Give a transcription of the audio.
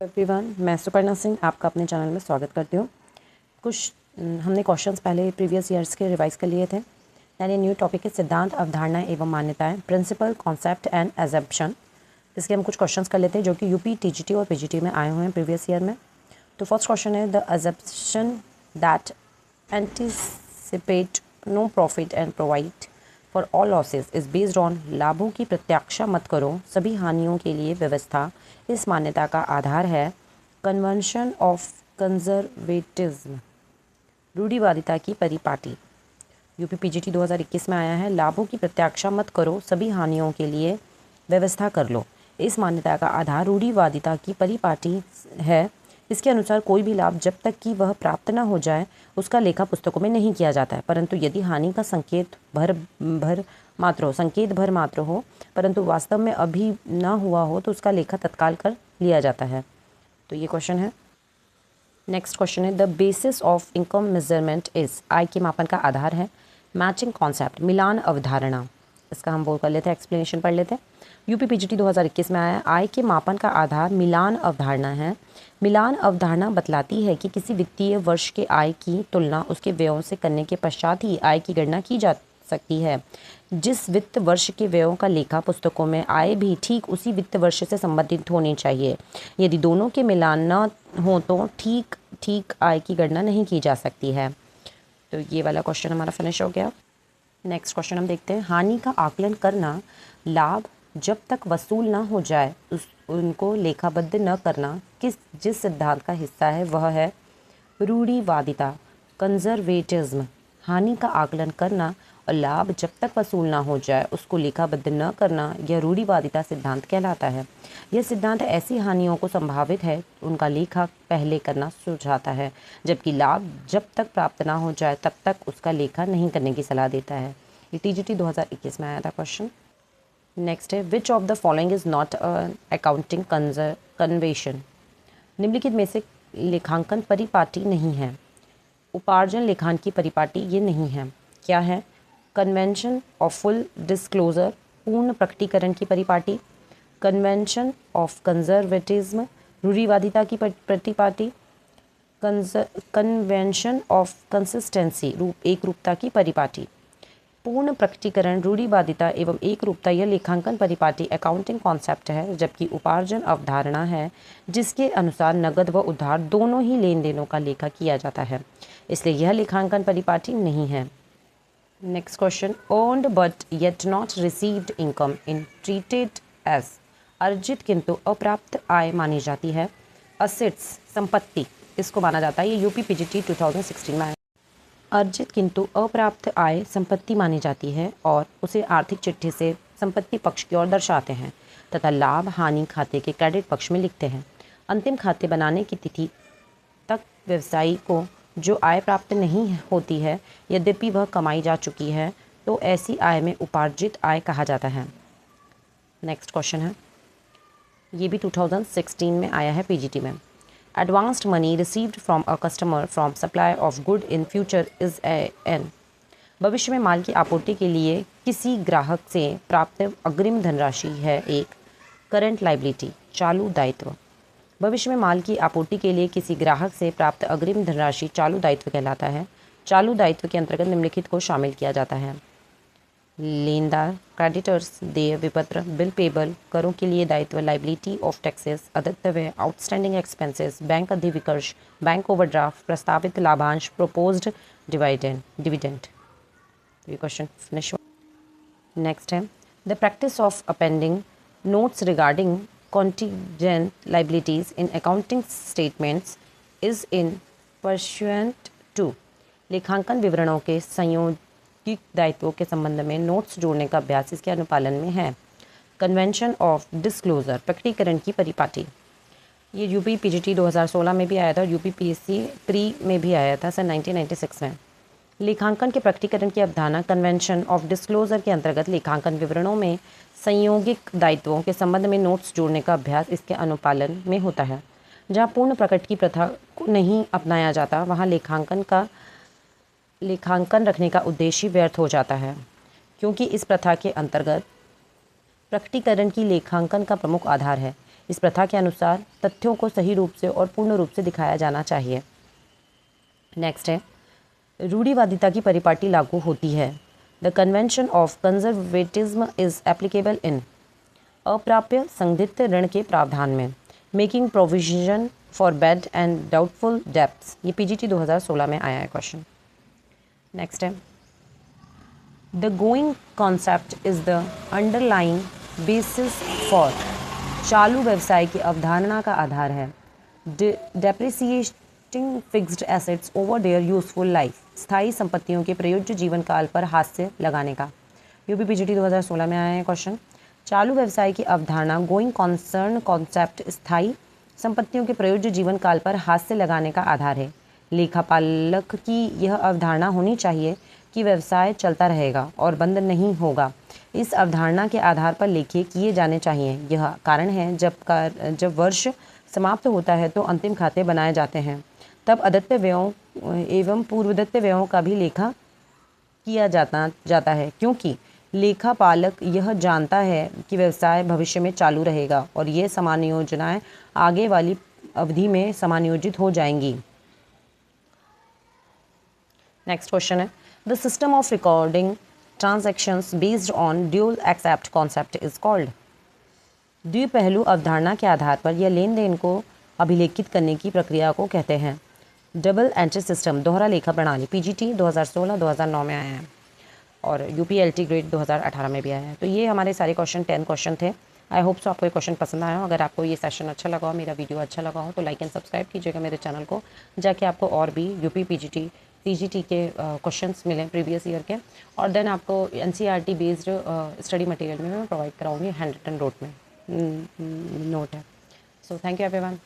Everyone, मैं सुपर्णा सिंह आपका अपने चैनल में स्वागत करती हूँ। कुछ हमने क्वेश्चंस पहले प्रीवियस ईयर्स के रिवाइज कर लिए थे। यानी न्यू टॉपिक है सिद्धांत, अवधारणाएं एवं मान्यताएं, प्रिंसिपल, कॉन्सेप्ट एंड एजम्पशन। इसके हम कुछ क्वेश्चंस कर लेते हैं जो कि यूपी, टीजीटी और पीजीटी में आए हुए हैं प्रीवियस ईयर में। तो फर्स्ट क्वेश्चन है, the assumption that anticipate no profit and provide for all losses is based on लाभों की प्रत्याशा मत करो सभी हानियों के लिए व्यवस्था। इस मान्यता का आधार है कन्वेंशन ऑफ कंजर्वेटिज्म, रूढ़िवादिता की परिपाटी। यूपी पीजीटी 2021 में आया है। लाभों की प्रत्याशा मत करो सभी हानियों के लिए व्यवस्था कर लो। इस मान्यता का आधार रूढ़िवादिता की परिपाटी है। इसके अनुसार कोई भी लाभ जब तक कि वह प्राप्त न हो जाए उसका लेखा पुस्तकों में नहीं किया जाता है, परंतु यदि हानि का संकेत भर मात्र हो परंतु वास्तव में अभी ना हुआ हो तो उसका लेखा तत्काल कर लिया जाता है। तो ये क्वेश्चन है। नेक्स्ट क्वेश्चन है, the basis of income measurement is, आय के मापन का आधार है मैचिंग कॉन्सेप्ट, मिलान अवधारणा। इसका हम वो कर लेते हैं, एक्सप्लेनेशन पढ़ लेते हैं। यूपी पीजीटी 2021 में आया, आय के मापन का आधार मिलान अवधारणा है। मिलान अवधारणा बतलाती है कि किसी वित्तीय वर्ष के आय की तुलना उसके व्ययों से करने के पश्चात ही आय की गणना की जा सकती है। जिस वित्त वर्ष के व्ययों का लेखा पुस्तकों में आय भी ठीक उसी वित्त वर्ष से संबंधित होनी चाहिए। यदि दोनों के मिलान न हो तो ठीक आय की गणना नहीं की जा सकती है। तो ये वाला क्वेश्चन हमारा फिनिश हो गया। नेक्स्ट क्वेश्चन हम देखते हैं, हानि का आकलन करना, लाभ जब तक वसूल न हो जाए उनको लेखाबद्ध न करना जिस सिद्धांत का हिस्सा है वह है रूढ़िवादिता, कंजर्वेटिज्म। हानि का आकलन करना और लाभ जब तक वसूल ना हो जाए उसको लेखाबद्ध न करना यह रूढ़िवादिता सिद्धांत कहलाता है। यह सिद्धांत ऐसी हानियों को संभावित है उनका लेखा पहले करना सुझाता है, जबकि लाभ जब तक प्राप्त ना हो जाए तब तक उसका लेखा नहीं करने की सलाह देता है। ये टीजीटी 2021 में आया था क्वेश्चन। नेक्स्ट है, which of the following is not accounting convention. निम्नलिखित में से लेखांकन परिपाटी नहीं है। उपार्जन लेखांकन की परिपाटी ये नहीं है। क्या है? कन्वेंशन ऑफ फुल डिस्क्लोजर, पूर्ण प्रकटीकरण की परिपाटी। कन्वेंशन ऑफ कंजर्वेटिज्म, रूढ़िवादिता की परिपाटी। कन्वेंशन ऑफ कंसिस्टेंसी, एक रूपता की परिपाटी। पूर्ण प्रकटीकरण, रूढ़िवादिता एवं एक रूपता यह लेखांकन परिपाटी अकाउंटिंग कॉन्सेप्ट है, जबकि उपार्जन अवधारणा है जिसके अनुसार नगद व उधार दोनों ही लेन देनों का लेखा किया जाता है, इसलिए यह लेखांकन परिपाटी नहीं है। Next question, earned but yet not received income in treated as, अर्जित किंतु अप्राप्त आय मानी जाती है। असेट्स, संपत्ति, इसको माना जाता है। ये यूपी पीजीटी 2016 में आया। अर्जित किंतु अप्राप्त आय संपत्ति मानी जाती है और उसे आर्थिक चिट्ठी से संपत्ति पक्ष की ओर दर्शाते हैं तथा लाभ हानि खाते के क्रेडिट पक्ष में लिखते हैं। अंतिम खाते बनाने की तिथि तक व्यवसायी को जो आय प्राप्त नहीं होती है यद्यपि वह कमाई जा चुकी है तो ऐसी आय में उपार्जित आय कहा जाता है। नेक्स्ट क्वेश्चन है, ये भी 2016 में आया है पीजीटी में। Advanced money received from a customer from supply of good in future is an, भविष्य में माल की आपूर्ति के लिए किसी ग्राहक से प्राप्त अग्रिम धनराशि है एक करंट लाइबिलिटी, चालू दायित्व। भविष्य में माल की आपूर्ति के लिए किसी ग्राहक से प्राप्त अग्रिम धनराशि चालू दायित्व कहलाता है। चालू दायित्व के अंतर्गत निम्नलिखित को शामिल किया जाता है। लेनदार, क्रेडिटर्स, देय विपत्र, बिल पेबल, करों के लिए दायित्व, लाइबिलिटी ऑफ टैक्सेस, अदायत्व, आउटस्टैंडिंग एक्सपेंसेस, बैंक अधिविकर्ष, बैंक ओवरड्राफ्ट, प्रस्तावित लाभांश, प्रोपोज्ड डिविडेंड। ये क्वेश्चन फिनिश हुआ। नेक्स्ट है, the practice of appending notes regarding contingent liabilities in accounting statements is in pursuant to, लेखांकन विवरणों के संयोजन दायित्वों के संबंध में नोट्स जोड़ने का अभ्यास इसके अनुपालन में है। कन्वेंशन ऑफ डिस्क्लोजर, प्रकटीकरण की परिपाटी। ये यूपी पीजीटी 2016 में भी आया था और यूपी पीएससी प्री में भी आया था सन 1996 में। लेखांकन के प्रकटीकरण की अवधारणा कन्वेंशन ऑफ डिस्क्लोजर के अंतर्गत लेखांकन विवरणों में संयोगिक दायित्वों के संबंध में नोट्स जोड़ने का अभ्यास इसके अनुपालन में होता है। जहाँ पूर्ण प्रकट की प्रथा को नहीं अपनाया जाता वहाँ लेखांकन रखने का उद्देश्य व्यर्थ हो जाता है, क्योंकि इस प्रथा के अंतर्गत प्रकटीकरण की लेखांकन का प्रमुख आधार है। इस प्रथा के अनुसार तथ्यों को सही रूप से और पूर्ण रूप से दिखाया जाना चाहिए। नेक्स्ट है, रूढ़िवादिता की परिपाटी लागू होती है। The convention of conservatism is applicable in अप्राप्य संदिग्ध ऋण के प्रावधान में, making provision for bad and doubtful debts. ये पीजीटी 2016 में आया है क्वेश्चन। नेक्स्ट है, the going concept is the underlying basis for. चालू व्यवसाय की अवधारणा का आधार है। Depreciating fixed assets over their useful life, स्थायी संपत्तियों के प्रयोज्य जीवन काल पर हास्य लगाने का। यूपी पीजीटी 2016 में आया है क्वेश्चन। चालू व्यवसाय की अवधारणा गोइंग कॉन्सर्न कॉन्सेप्ट स्थायी संपत्तियों के प्रयोज्य जीवन काल पर हास्य लगाने का आधार है। लेखापालक की यह अवधारणा होनी चाहिए कि व्यवसाय चलता रहेगा और बंद नहीं होगा। इस अवधारणा के आधार पर लेखे किए जाने चाहिए। यह कारण है जब वर्ष समाप्त होता है तो अंतिम खाते बनाए जाते हैं, तब अदत्य व्ययों एवं पूर्वदत्त व्ययों का भी लेखा किया जाता है, क्योंकि लेखापालक यह जानता है कि व्यवसाय भविष्य में चालू रहेगा और ये समायोजनाएं आगे वाली अवधि में समायोजित हो जाएंगी। नेक्स्ट क्वेश्चन है, the system of recording transactions based on dual aspect concept is called. द्विपहलू अवधारणा के आधार पर यह लेन देन को अभिलेखित करने की प्रक्रिया को कहते हैं। डबल एंट्री सिस्टम, दोहरा लेखा प्रणाली, पीजीटी 2016-2009 में आया है और यूपीएलटी ग्रेड 2018 में भी आया है। तो ये हमारे सारे क्वेश्चन 10 क्वेश्चन थे। आई होप सो आपको ये क्वेश्चन पसंद आया हो। अगर आपको ये सेशन अच्छा लगा हो, मेरा वीडियो अच्छा लगा हो, तो लाइक एंड सब्सक्राइब कीजिएगा मेरे चैनल को, जाके आपको और भी यूपी पीजीटी टीजीटी के क्वेश्चंस मिलें प्रीवियस ईयर के, और देन आपको एनसीईआरटी बेस्ड स्टडी मटेरियल में मैं प्रोवाइड कराऊंगी हैंड रिटन नोट में नोट है। So thank you everyone.